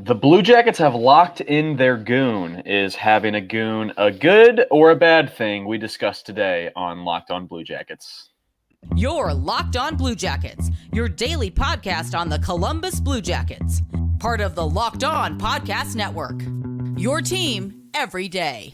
The Blue Jackets have locked in their goon. Is having a goon a good or a bad thing? We discussed today on Locked On Blue Jackets. You're Locked On Blue Jackets, your daily podcast on the Columbus Blue Jackets. Part of the Locked On Podcast Network. Your team every day.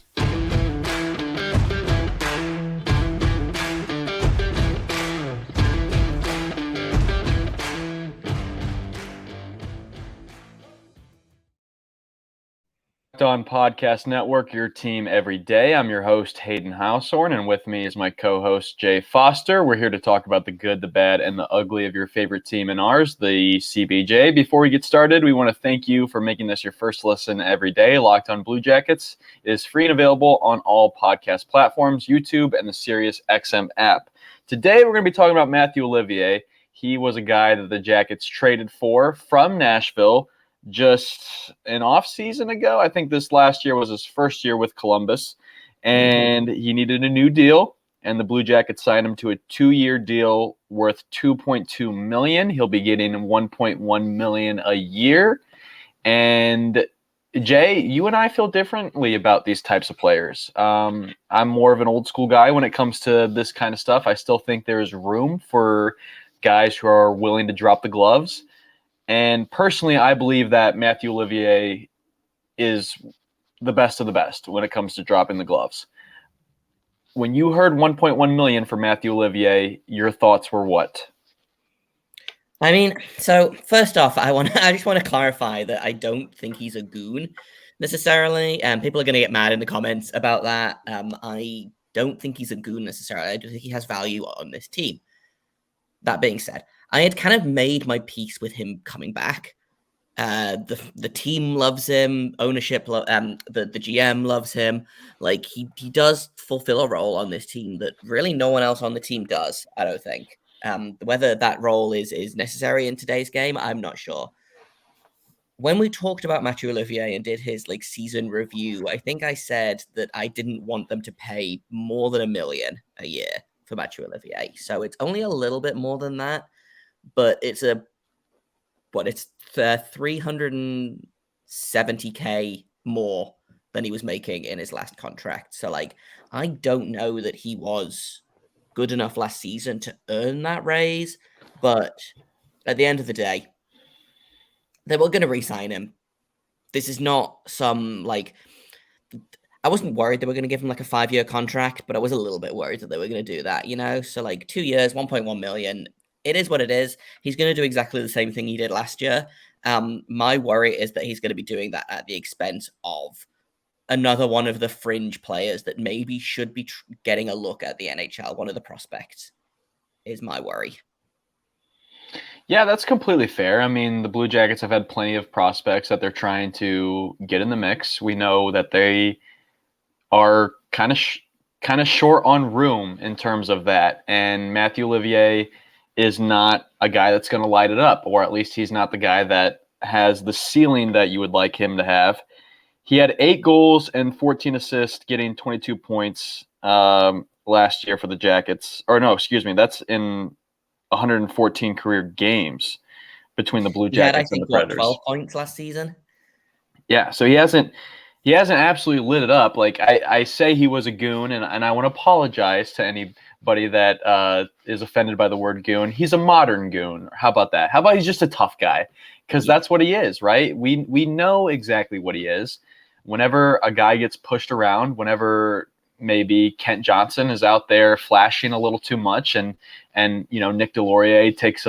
On Podcast Network, your team every day. I'm your host, Hayden Houshorn, and with me is my co-host, Jay Foster. We're here to talk about the good, the bad, and the ugly of your favorite team and ours, the CBJ. Before we get started, we want to thank you for making this your first listen every day. Locked On Blue Jackets is free and available on all podcast platforms, YouTube, and the SiriusXM app. Today, we're going to be talking about Mathieu Olivier. He was a guy that the Jackets traded for from Nashville just an off season ago. I think this last year was his first year with Columbus, and he needed a new deal, and the Blue Jackets signed him to a 2-year deal worth $2.2 million. He'll be getting $1.1 million a year. And Jay, you and I feel differently about these types of players. I'm more of an old school guy when it comes to this kind of stuff. I still think there is room for guys who are willing to drop the gloves. And personally, I believe that Mathieu Olivier is the best of the best when it comes to dropping the gloves. When you heard $1.1 million for Mathieu Olivier, your thoughts were what? I mean, so first off, I just want to clarify that I don't think he's a goon necessarily. People are going to get mad in the comments about that. I don't think he's a goon necessarily. I do think he has value on this team. That being said, I had kind of made my peace with him coming back. The team loves him. Ownership, the GM loves him. Like he does fulfill a role on this team that really no one else on the team does. I don't think. Whether that role is necessary in today's game, I'm not sure. When we talked about Mathieu Olivier and did his season review, I think I said that I didn't want them to pay more than $1 million a year for Mathieu Olivier. So it's only a little bit more than that. But it's it's 370K more than he was making in his last contract. So I don't know that he was good enough last season to earn that raise. But at the end of the day, they were going to re-sign him. This is not some I wasn't worried they were going to give him a 5-year contract, but I was a little bit worried that they were going to do that, So 2 years, $1.1 million. It is what it is. He's going to do exactly the same thing he did last year. My worry is that he's going to be doing that at the expense of another one of the fringe players that maybe should be getting a look at the NHL. One of the prospects is my worry. Yeah, that's completely fair. I mean, the Blue Jackets have had plenty of prospects that they're trying to get in the mix. We know that they are kind of short on room in terms of that. And Mathieu Olivier is not a guy that's going to light it up, or at least he's not the guy that has the ceiling that you would like him to have. He had 8 goals and 14 assists, getting 22 points last year for the Jackets. Or no, excuse me, that's in 114 career games between the Blue Jackets and the Predators. 12 points last season. Yeah, so he hasn't absolutely lit it up. I say he was a goon, and I want to apologize to anybody that is offended by the word goon. He's a modern goon. How about that? How about he's just a tough guy? Because that's what he is, right? We know exactly what he is. Whenever a guy gets pushed around, whenever maybe Kent Johnson is out there flashing a little too much, and Nick Delorier takes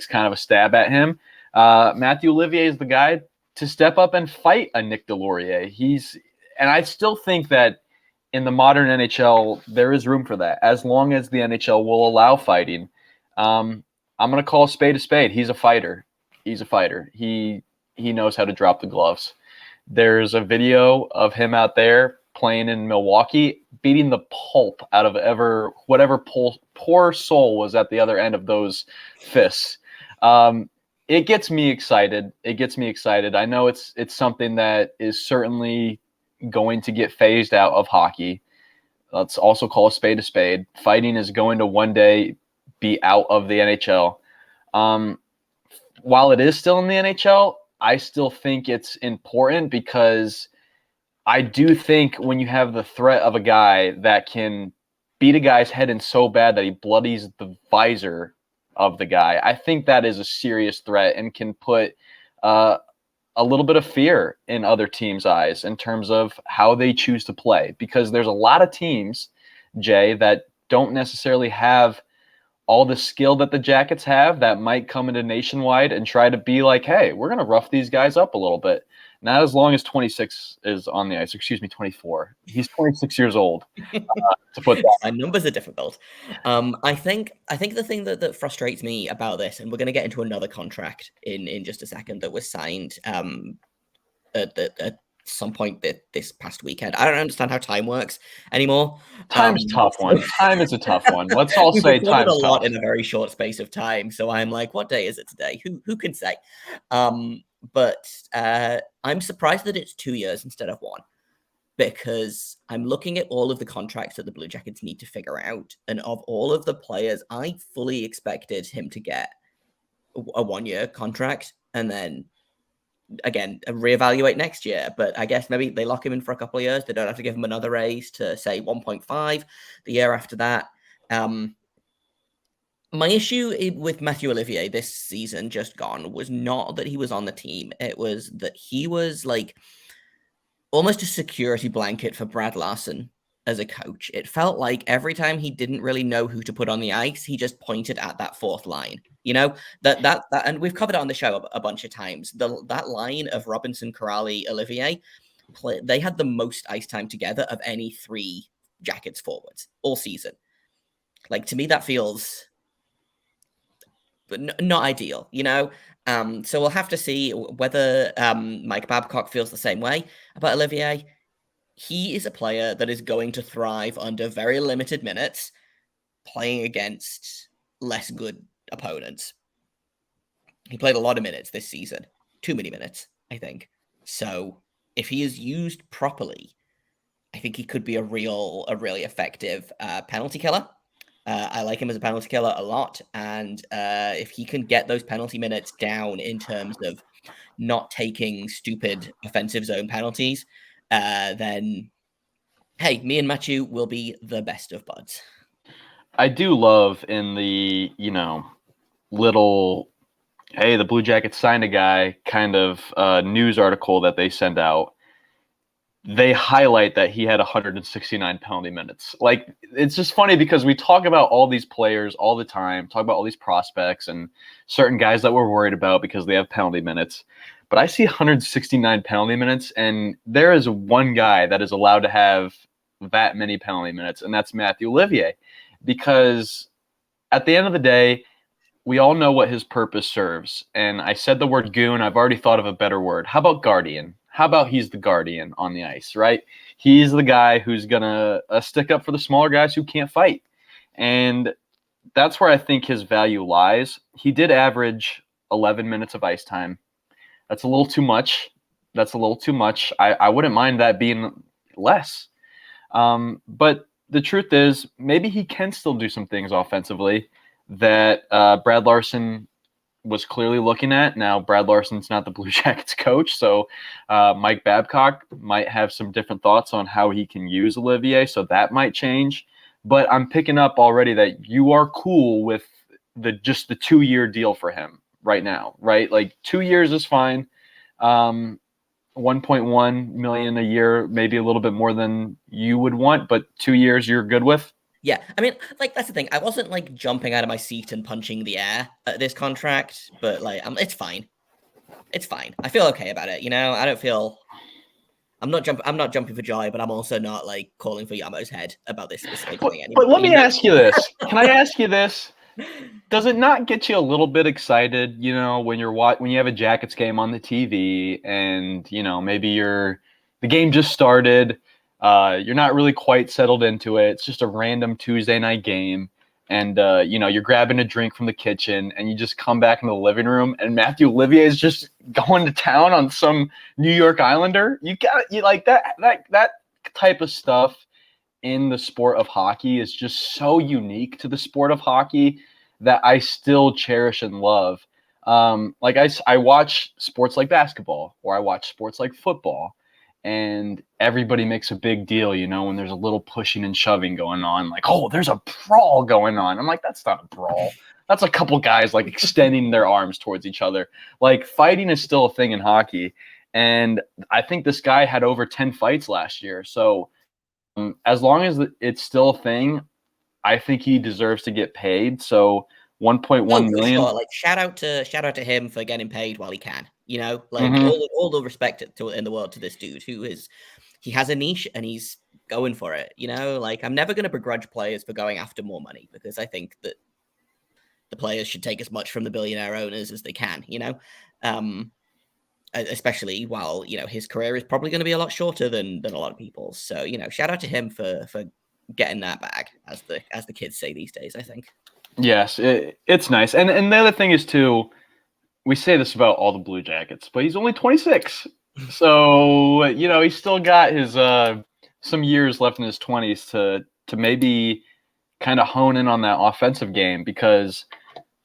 kind of a stab at him, Mathieu Olivier is the guy to step up and fight a Nick Delorier. And I still think that in the modern NHL, there is room for that, as long as the NHL will allow fighting. I'm going to call a spade a spade. He's a fighter. He knows how to drop the gloves. There's a video of him out there playing in Milwaukee, beating the pulp out of whatever poor soul was at the other end of those fists. It gets me excited. I know it's something that is certainly going to get phased out of hockey. Let's also call a spade a spade. Fighting is going to one day be out of the NHL. While it is still in the NHL, I still think it's important because I do think when you have the threat of a guy that can beat a guy's head in so bad that he bloodies the visor of the guy, I think that is a serious threat and can put a little bit of fear in other teams' eyes in terms of how they choose to play. Because there's a lot of teams, Jay, that don't necessarily have all the skill that the Jackets have that might come into Nationwide and try to be like, hey, we're going to rough these guys up a little bit. Not as long as 26 is on the ice. Excuse me, 24. He's 26 years old. To put that. My numbers are difficult. I think the thing that frustrates me about this, and we're going to get into another contract in just a second that was signed at some point this past weekend. I don't understand how time works anymore. Time's a tough one. Time is a tough one. Let's all say time's a lot tough. in a very short space of time. So I'm like, what day is it today? Who can say? But I'm surprised that it's 2 years instead of 1, because I'm looking at all of the contracts that the Blue Jackets need to figure out. And of all of the players, I fully expected him to get a 1-year contract and then again reevaluate next year. But I guess maybe they lock him in for a couple of years. They don't have to give him another raise to say 1.5 the year after that. My issue with Mathieu Olivier this season just gone was not that he was on the team. It was that he was like almost a security blanket for Brad Larson as a coach. It felt like every time he didn't really know who to put on the ice, he just pointed at that fourth line. You know, that and we've covered it on the show a bunch of times. That line of Robinson, Corrali, Olivier, they had the most ice time together of any 3 Jackets forwards all season. Like, to me, that feels not ideal, you know? So we'll have to see whether Mike Babcock feels the same way about Olivier. He is a player that is going to thrive under very limited minutes, playing against less good opponents. He played a lot of minutes this season, too many minutes, I think. So if he is used properly, I think he could be a really effective penalty killer. I like him as a penalty killer a lot. And if he can get those penalty minutes down in terms of not taking stupid offensive zone penalties, then, hey, me and Mathieu will be the best of buds. I do love in the, little, hey, the Blue Jackets signed a guy kind of news article that they send out. They highlight that he had 169 penalty minutes. Like, it's just funny because we talk about all these players all the time, talk about all these prospects and certain guys that we're worried about because they have penalty minutes. But I see 169 penalty minutes, and there is one guy that is allowed to have that many penalty minutes, and that's Mathieu Olivier. Because at the end of the day, we all know what his purpose serves. And I said the word goon. I've already thought of a better word. How about guardian? How about he's the guardian on the ice, right? He's the guy who's going to stick up for the smaller guys who can't fight. And that's where I think his value lies. He did average 11 minutes of ice time. That's a little too much. I wouldn't mind that being less. But the truth is, maybe he can still do some things offensively that Brad Larson was clearly looking at. Now, Brad Larson's not the Blue Jackets coach, so Mike Babcock might have some different thoughts on how he can use Olivier, so that might change. But I'm picking up already that you are cool with the 2-year deal for him right now, right? Like 2 years is fine. 1.1 million a year, maybe a little bit more than you would want, but 2 years you're good with. Yeah, I mean, like, that's the thing. I wasn't like jumping out of my seat and punching the air at this contract, but like, it's fine. It's fine. I feel okay about it. You know, I don't feel. I'm not jumping for joy, but I'm also not like calling for Yamo's head about this specific thing anymore. But let me ask you this. Can I ask you this? Does it not get you a little bit excited, when you have a Jackets game on the TV and, maybe the game just started, you're not really quite settled into it. It's just a random Tuesday night game. And, you're grabbing a drink from the kitchen and you just come back into the living room and Mathieu Olivier is just going to town on some New York Islander. You like that type of stuff in the sport of hockey is just so unique to the sport of hockey that I still cherish and love. Like I watch sports like basketball, or I watch sports like football, and everybody makes a big deal, when there's a little pushing and shoving going on. Like, oh, there's a brawl going on. I'm like, that's not a brawl. That's a couple guys like extending their arms towards each other. Like, fighting is still a thing in hockey, and I think this guy had over 10 fights last year. So as long as it's still a thing, I think he deserves to get paid. So 1.1 for million. sure. Like shout out to him for getting paid while he can. Like Mhm. all the respect in the world to this dude he has a niche and he's going for it. Like I'm never going to begrudge players for going after more money because I think that the players should take as much from the billionaire owners as they can. Especially while his career is probably going to be a lot shorter than a lot of people's. So shout out to him for getting that bag, as the kids say these days. I think. Yes, it's nice. And the other thing is too, we say this about all the Blue Jackets, but he's only 26. So, he's still got his some years left in his 20s to maybe kind of hone in on that offensive game, because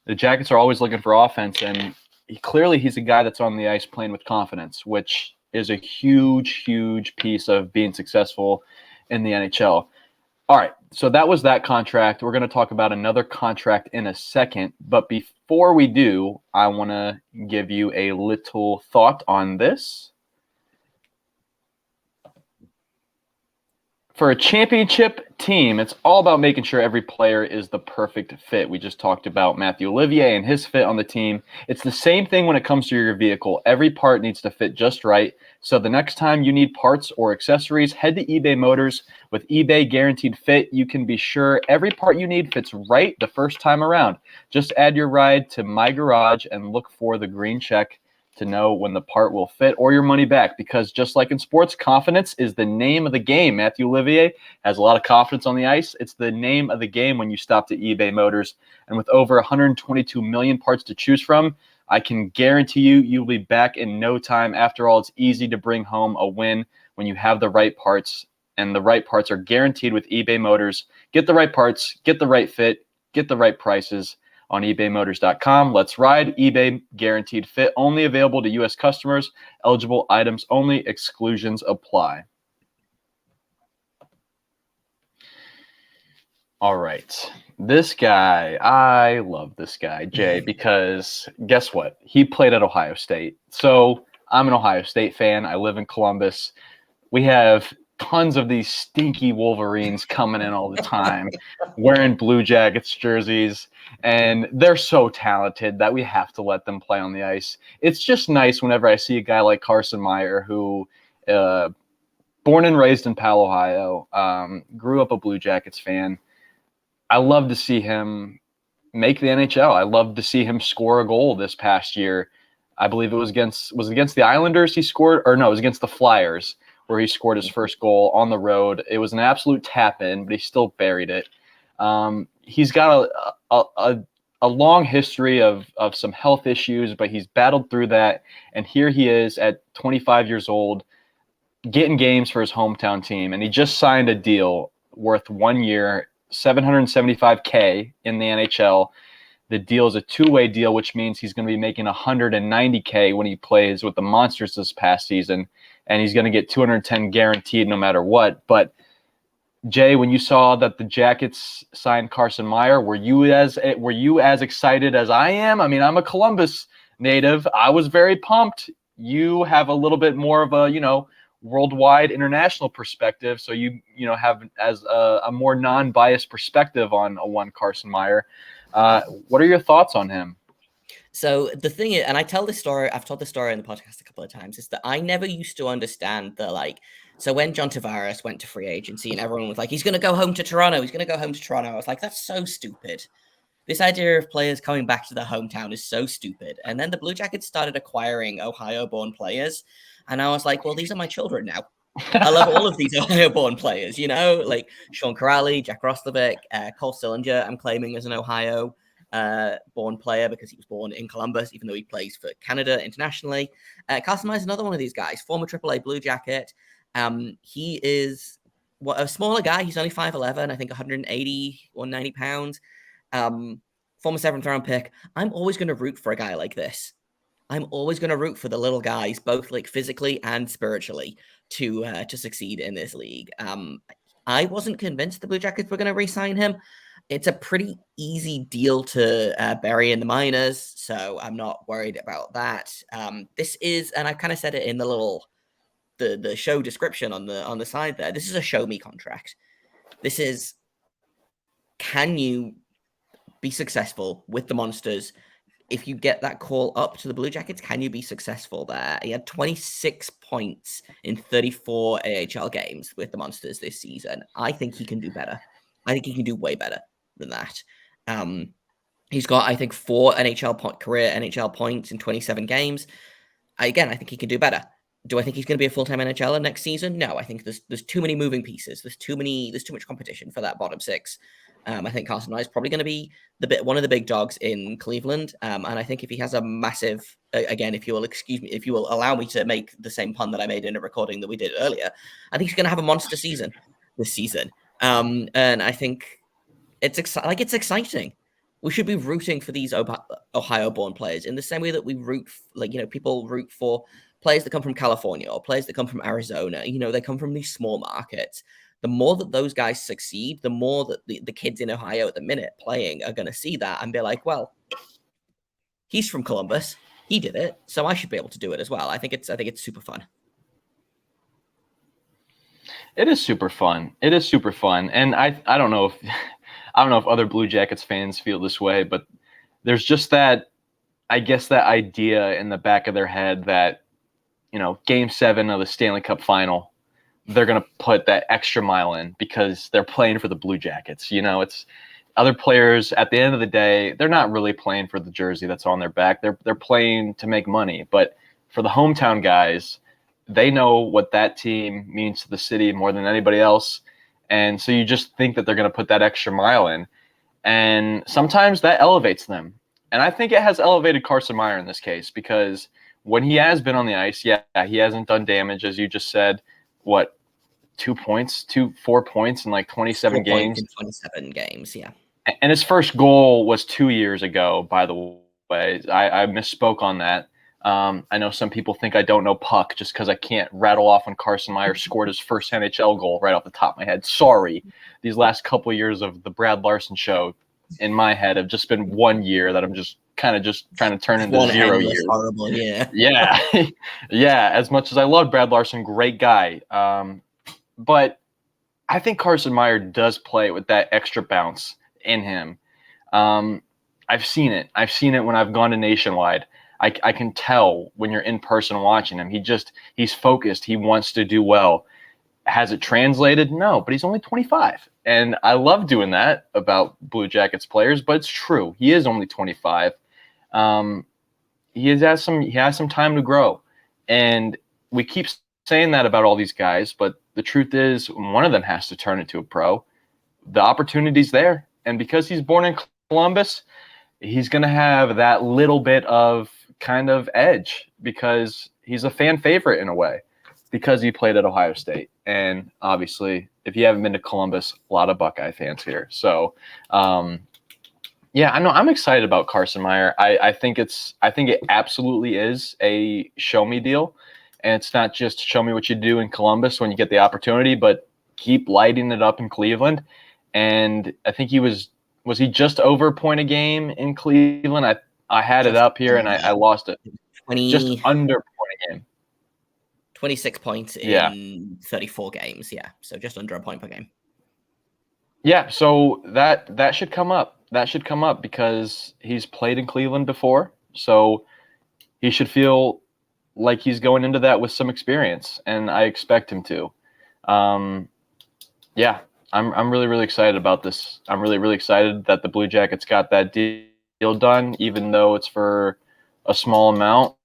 the Jackets are always looking for offense, and he's a guy that's on the ice playing with confidence, which is a huge, huge piece of being successful in the NHL. All right, so that was that contract. We're going to talk about another contract in a second. But before we do, I want to give you a little thought on this. For a championship team, it's all about making sure every player is the perfect fit. We just talked about Mathieu Olivier and his fit on the team. It's the same thing when it comes to your vehicle. Every part needs to fit just right. So the next time you need parts or accessories, head to eBay Motors. With eBay Guaranteed Fit, you can be sure every part you need fits right the first time around. Just add your ride to My Garage and look for the green check to know when the part will fit or your money back, because just like in sports, confidence is the name of the game. Mathieu Olivier has a lot of confidence on the ice. It's the name of the game when you stop to eBay Motors. And with over 122 million parts to choose from, I can guarantee you'll be back in no time. After all, it's easy to bring home a win when you have the right parts, and the right parts are guaranteed with eBay Motors. Get the right parts, get the right fit, get the right prices on ebaymotors.com. Let's ride. eBay Guaranteed Fit, only available to U.S. customers. Eligible items only. Exclusions apply. All right. This guy, I love this guy, Jay, because guess what? He played at Ohio State. So I'm an Ohio State fan. I live in Columbus. We have tons of these stinky Wolverines coming in all the time, wearing Blue Jackets jerseys, and they're so talented that we have to let them play on the ice. It's just nice whenever I see a guy like Carson Meyer, who born and raised in Palo, Ohio, grew up a Blue Jackets fan. I love to see him make the NHL. I love to see him score a goal this past year. I believe it was against the Islanders he scored, or no, it was against the Flyers, where he scored his first goal on the road. It was an absolute tap-in, but he still buried it. He's got a long history of some health issues, but he's battled through that, and here he is at 25 years old, getting games for his hometown team, and he just signed a deal worth 1 year, $775K in the NHL. The deal is a two-way deal, which means he's going to be making $190K when he plays with the Monsters this past season, and he's going to get $210 guaranteed no matter what. But Jay, when you saw that the Jackets signed Carson Meyer, were you as excited as I am? I mean, I'm a Columbus native. I was very pumped. You have a little bit more of a, worldwide international perspective, so you have as a more non-biased perspective on one Carson Meyer. What are your thoughts on him? So the thing is, and I've told this story in the podcast a couple of times, is that I never used to understand so when John Tavares went to free agency and everyone was like, he's going to go home to Toronto, I was like, that's so stupid. This idea of players coming back to their hometown is so stupid. And then the Blue Jackets started acquiring Ohio-born players, and I was like, well, these are my children now. I love all of these Ohio-born players, like Sean Corrali, Jack Roslovic, Cole Sillinger, I'm claiming as an Ohio-born player because he was born in Columbus, even though he plays for Canada internationally. Carson Meyer is another one of these guys, former AAA Blue Jacket. He is a smaller guy. He's only 5'11", I think 180 or 90 pounds. former 7th round pick. I'm always going to root for a guy like this. I'm always going to root for the little guys, both like physically and spiritually, to succeed in this league. I wasn't convinced the Blue Jackets were going to re-sign him. It's a pretty easy deal to bury in the minors, so I'm not worried about that. This is, and I kind of said it in the show description on the side there. This is a show me contract. This is, can you be successful with the Monsters? If you get that call up to the Blue Jackets, can you be successful there? He had 26 points in 34 AHL games with the Monsters this season. I think he can do better. I think he can do way better than that. He's got, I think, 4 career NHL points in 27 games. I think he can do better. Do I think he's going to be a full-time NHLer next season? No, I think there's too many moving pieces. There's too much competition for that bottom 6. I think Carson Meyer is probably going to be one of the big dogs in Cleveland. And I think if he has a massive, again, if you will allow me to make the same pun that I made in a recording that we did earlier, I think he's going to have a monster season this season. And I think it's exciting. We should be rooting for these Ohio-born players in the same way that we root, people root for players that come from California or players that come from Arizona. They come from these small markets. The more that those guys succeed, the more that the kids in Ohio at the minute playing are going to see that and be like, well, he's from Columbus. He did it, so I should be able to do it as well. I think it's super fun. It is super fun. And I don't know if other Blue Jackets fans feel this way, but there's just that, I guess, that idea in the back of their head that, Game 7 of the Stanley Cup Final, they're going to put that extra mile in because they're playing for the Blue Jackets. It's other players at the end of the day, they're not really playing for the jersey that's on their back. They're playing to make money. But for the hometown guys, they know what that team means to the city more than anybody else. And so you just think that they're going to put that extra mile in. And sometimes that elevates them. And I think it has elevated Carson Meyer in this case because when he has been on the ice, he hasn't done damage, as you just said. What, 4 points in like 27 games? 27 games, yeah. And his first goal was 2 years ago, by the way. I misspoke on that. I know some people think I don't know puck just because I can't rattle off when Carson Meyer scored his first NHL goal right off the top of my head. Sorry. These last couple of years of the Brad Larson show in my head have just been 1 year that I'm just kind of just trying to turn into 0 years. Horrible, yeah. Yeah. Yeah. As much as I love Brad Larson, great guy. But I think Carson Meyer does play with that extra bounce in him. I've seen it. I've seen it when I've gone to Nationwide. I can tell when you're in person watching him. He's focused. He wants to do well. Has it translated? No, but he's only 25. And I love doing that about Blue Jackets players, but it's true. He is only 25. He has some time to grow. And we keep saying that about all these guys, but the truth is one of them has to turn into a pro. The opportunity's there. And because he's born in Columbus, he's going to have that little bit of kind of edge because he's a fan favorite in a way because he played at Ohio State. And obviously, if you haven't been to Columbus, a lot of Buckeye fans here. So, yeah, I know I'm excited about Carson Meyer. I think it absolutely is a show me deal. And it's not just show me what you do in Columbus when you get the opportunity, but keep lighting it up in Cleveland. And I think was he just over a point a game in Cleveland? I had it up here and I lost it. Just under a point a game. 26 points in 34 games, yeah. So just under a point per game. Yeah, so that should come up. That should come up because he's played in Cleveland before. So he should feel like he's going into that with some experience, and I expect him to. Yeah, I'm really, really excited about this. I'm really, really excited that the Blue Jackets got that deal done, even though it's for a small amount.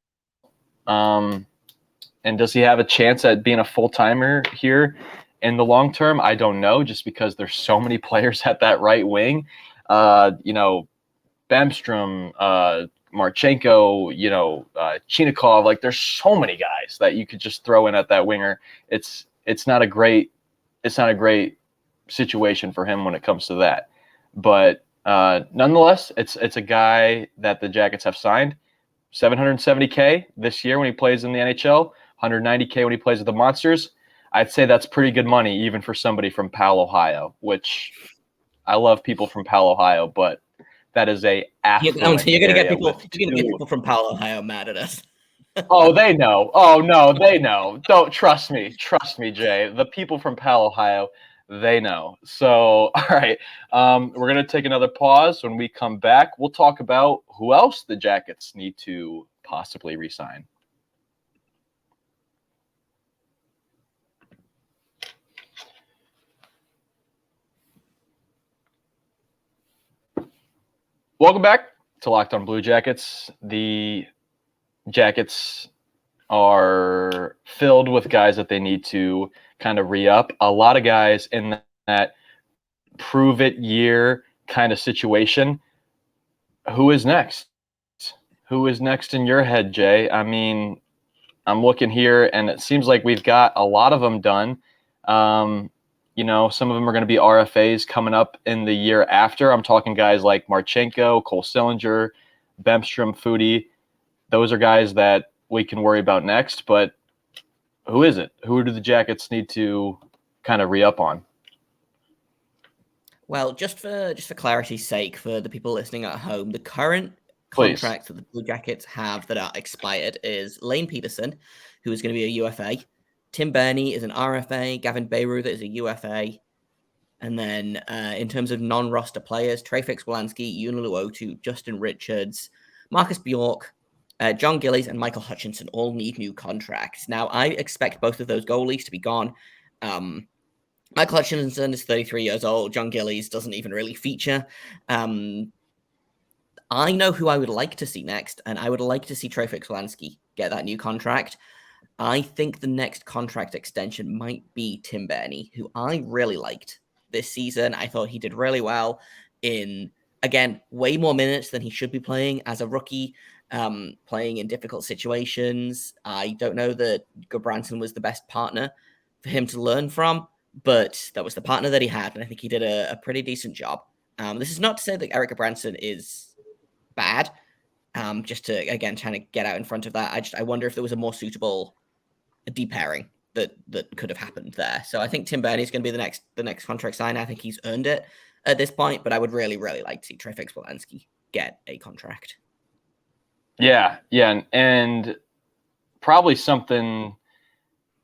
And does he have a chance at being a full-timer here in the long term? I don't know, just because there's so many players at that right wing. Bemstrom, Marchenko, Chinikov. Like, there's so many guys that you could just throw in at that winger. It's not a great situation for him when it comes to that. But Nonetheless, it's a guy that the Jackets have signed. $770K this year when he plays in the NHL, $190K when he plays with the Monsters. I'd say that's pretty good money even for somebody from Powell, Ohio, which I love people from Powell, Ohio, but that is a affluent you're gonna get area people. with You're gonna get two. people from Powell, Ohio, mad at us. Oh, they know. Oh, no, they know. Don't trust me. Trust me, Jay. The people from Powell, Ohio, they know. So, all right, we're going to take another pause. When we come back, we'll talk about who else the Jackets need to possibly re-sign. Welcome back to Locked On Blue Jackets. The Jackets are filled with guys that they need to kind of re-up. A lot of guys in that prove-it year kind of situation. Who is next? Who is next in your head, Jay? I mean, I'm looking here, and it seems like we've got a lot of them done. Some of them are going to be RFAs coming up in the year after. I'm talking guys like Marchenko, Cole Sillinger, Bemstrom, Foudy. Those are guys that we can worry about next, but who is it? Who do the Jackets need to kind of re-up on? Well, just for clarity's sake, for the people listening at home, the current contracts that the Blue Jackets have that are expired is Lane Peterson, who is going to be a UFA. Tim Burney is an RFA. Gavin Bayreuther is a UFA. And then in terms of non-roster players, Treyfix Wolanski, Yunilu Otu, Justin Richards, Marcus Bjork, John Gillies, and Michael Hutchinson all need new contracts. Now, I expect both of those goalies to be gone. Michael Hutchinson is 33 years old. John Gillies doesn't even really feature. I know who I would like to see next, and I would like to see Treyfix Wolanski get that new contract. I think the next contract extension might be Tim Burney, who I really liked this season. I thought he did really well in, again, way more minutes than he should be playing as a rookie, playing in difficult situations. I don't know that Goodbranson was the best partner for him to learn from, but that was the partner that he had, and I think he did a pretty decent job. This is not to say that Erik Goodbranson is bad, just to, again, trying to get out in front of that. I wonder if there was a more suitable de-pairing that could have happened there. So I think Tim Burney is going to be the next contract sign. I think he's earned it at this point, but I would really, really like to see Treyfix Wolanski get a contract. Yeah, and probably something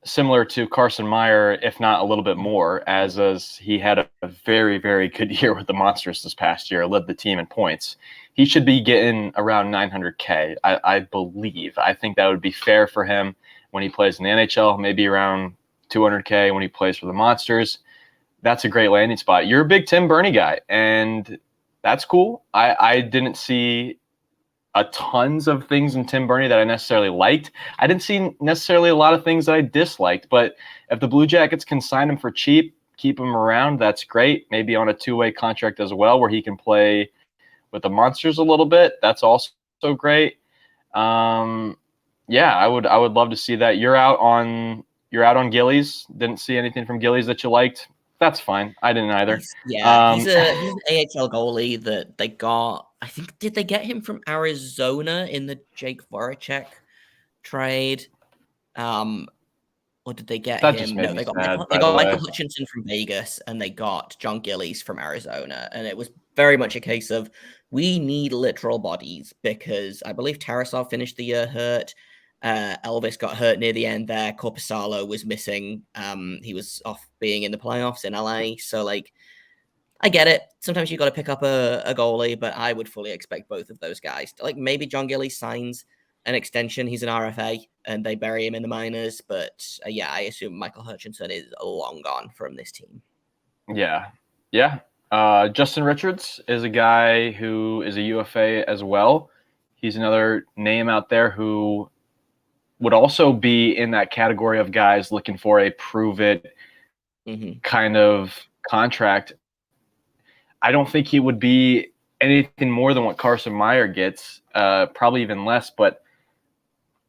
similar to Carson Meyer, if not a little bit more, as he had a very, very good year with the Monsters this past year, led the team in points. He should be getting around $900K, I believe. I think that would be fair for him when he plays in the NHL, maybe around $200K when he plays for the Monsters. That's a great landing spot. You're a big Tim Burney guy, and that's cool. I didn't see a tons of things in Tim Burney that I necessarily liked. I didn't see necessarily a lot of things that I disliked, but if the Blue Jackets can sign him for cheap, keep him around, that's great. Maybe on a two-way contract as well where he can play with the Monsters a little bit. That's also great. Yeah, I would love to see that. You're out on Gillies. Didn't see anything from Gillies that you liked. That's fine. I didn't either. He's an AHL goalie that they got. I think, did they get him from Arizona in the Jake Voracek trade? Or did they get him? No, they got Michael Hutchinson from Vegas, and they got John Gillies from Arizona. And it was very much a case of, we need literal bodies, because I believe Tarasov finished the year hurt. Elvis got hurt near the end there. Korpisalo was missing. He was off being in the playoffs in LA. So, I get it. Sometimes you got to pick up a goalie, but I would fully expect both of those guys. Maybe John Gillies signs an extension. He's an RFA, and they bury him in the minors. But I assume Michael Hutchinson is long gone from this team. Yeah. Justin Richards is a guy who is a UFA as well. He's another name out there who would also be in that category of guys looking for a prove-it kind of contract. I don't think he would be anything more than what Carson Meyer gets, probably even less. But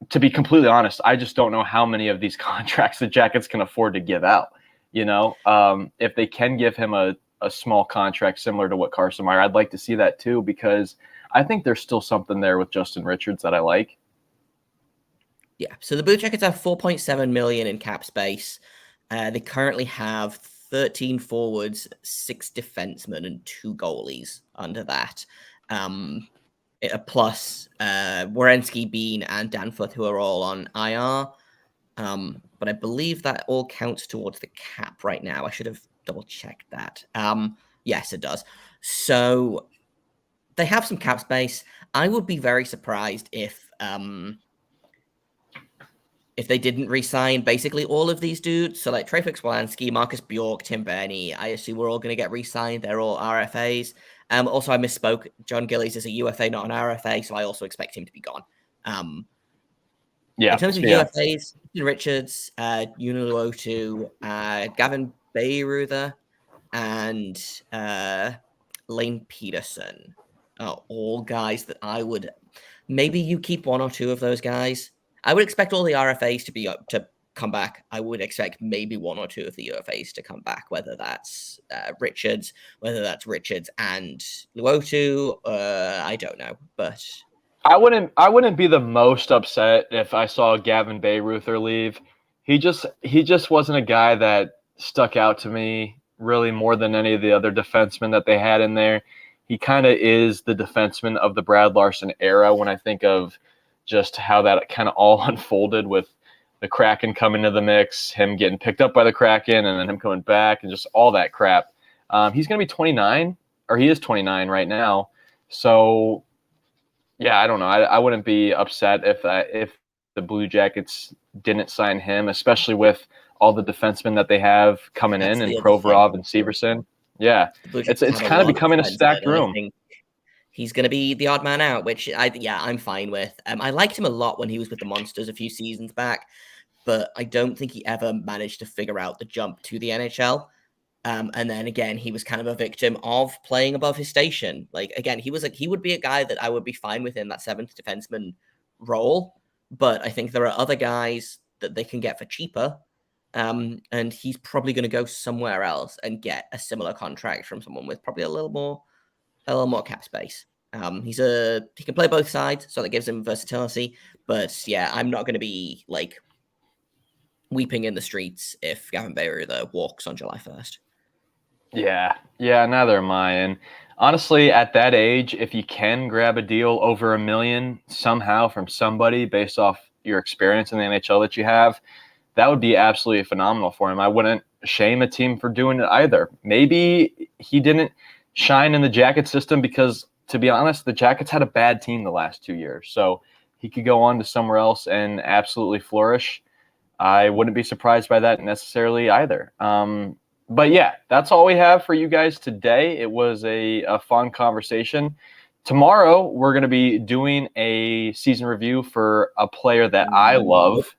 to be completely honest, I just don't know how many of these contracts the Jackets can afford to give out. If they can give him a a small contract similar to what Carson Meyer. I'd like to see that too, because I think there's still something there with Justin Richards that I like. Yeah, so the Blue Jackets have $4.7 million in cap space. They currently have 13 forwards, 6 defensemen, and 2 goalies under that. Plus Werenski, Bean, and Danforth, who are all on IR. But I believe that all counts towards the cap right now. I should have double-checked that. Yes, it does. So they have some cap space. I would be very surprised if they didn't re-sign basically all of these dudes. So like Treyfix Wolanski, Marcus Bjork, Tim Bernie, I assume we're all going to get re-signed. They're all RFAs. Also, I misspoke. John Gillies is a UFA, not an RFA, so I also expect him to be gone. In terms of UFAs, Richards, Uniluotu, Gavin Bayreuther, and Lane Peterson are all guys that I would... Maybe you keep one or two of those guys. I would expect all the RFAs to come back. I would expect maybe one or two of the UFAs to come back, whether that's Richards and Luotu. I don't know, but I wouldn't be the most upset if I saw Gavin Bayreuther leave. He just wasn't a guy that stuck out to me really more than any of the other defensemen that they had in there. He kind of is the defenseman of the Brad Larson era when I think of just how that kind of all unfolded with the Kraken coming to the mix, him getting picked up by the Kraken, and then him coming back, and just all that crap. He's going to be 29, or he is 29 right now. So, yeah, I don't know. I wouldn't be upset if the Blue Jackets didn't sign him, especially with all the defensemen that they have coming in, and Provorov and Severson. Yeah, it's kind of becoming a stacked room. He's going to be the odd man out, which I'm fine with. I liked him a lot when he was with the Monsters a few seasons back, but I don't think he ever managed to figure out the jump to the NHL. And then again, he was kind of a victim of playing above his station. Like again, he would be a guy that I would be fine with in that 7th defenseman role, but I think there are other guys that they can get for cheaper. And he's probably going to go somewhere else and get a similar contract from someone with probably a little more cap space. He can play both sides, so that gives him versatility. But yeah, I'm not going to be like weeping in the streets if Gavin Bayreuther walks on July 1st. Yeah, neither am I. And honestly, at that age, if you can grab a deal over $1 million somehow from somebody based off your experience in the NHL that you have, that would be absolutely phenomenal for him. I wouldn't shame a team for doing it either. Maybe he didn't shine in the Jackets system because, to be honest, the Jackets had a bad team the last 2 years. So he could go on to somewhere else and absolutely flourish. I wouldn't be surprised by that necessarily either. But yeah, that's all we have for you guys today. It was a fun conversation. Tomorrow, we're going to be doing a season review for a player that I love.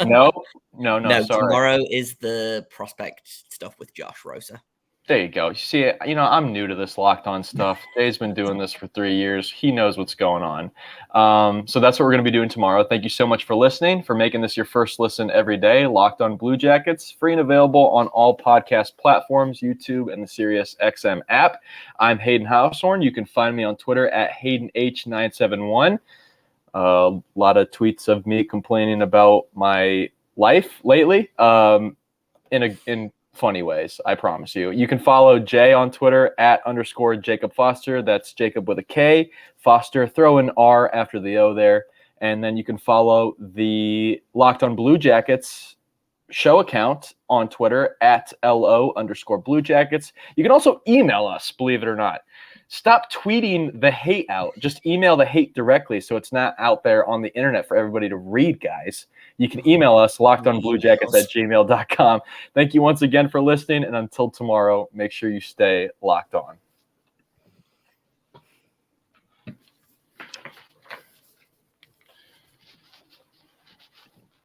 No, sorry. Tomorrow is the prospect stuff with Josh Rosa. There you go. You see, I'm new to this Locked On stuff. Jay's been doing this for 3 years. He knows what's going on. So that's what we're going to be doing tomorrow. Thank you so much for listening, for making this your first listen every day. Locked On Blue Jackets, free and available on all podcast platforms, YouTube, and the SiriusXM app. I'm Hayden Houshorn. You can find me on Twitter at HaydenH971. A lot of tweets of me complaining about my life lately in funny ways, I promise you. You can follow Jay on Twitter at _Jacob Foster. That's Jacob with a K. Foster, throw an R after the O there. And then you can follow the Locked On Blue Jackets show account on Twitter at LO_Blue Jackets. You can also email us, believe it or not. Stop tweeting the hate out. Just email the hate directly so it's not out there on the internet for everybody to read, guys. You can email us, lockedonbluejackets@gmail.com. Thank you once again for listening, and until tomorrow, make sure you stay locked on.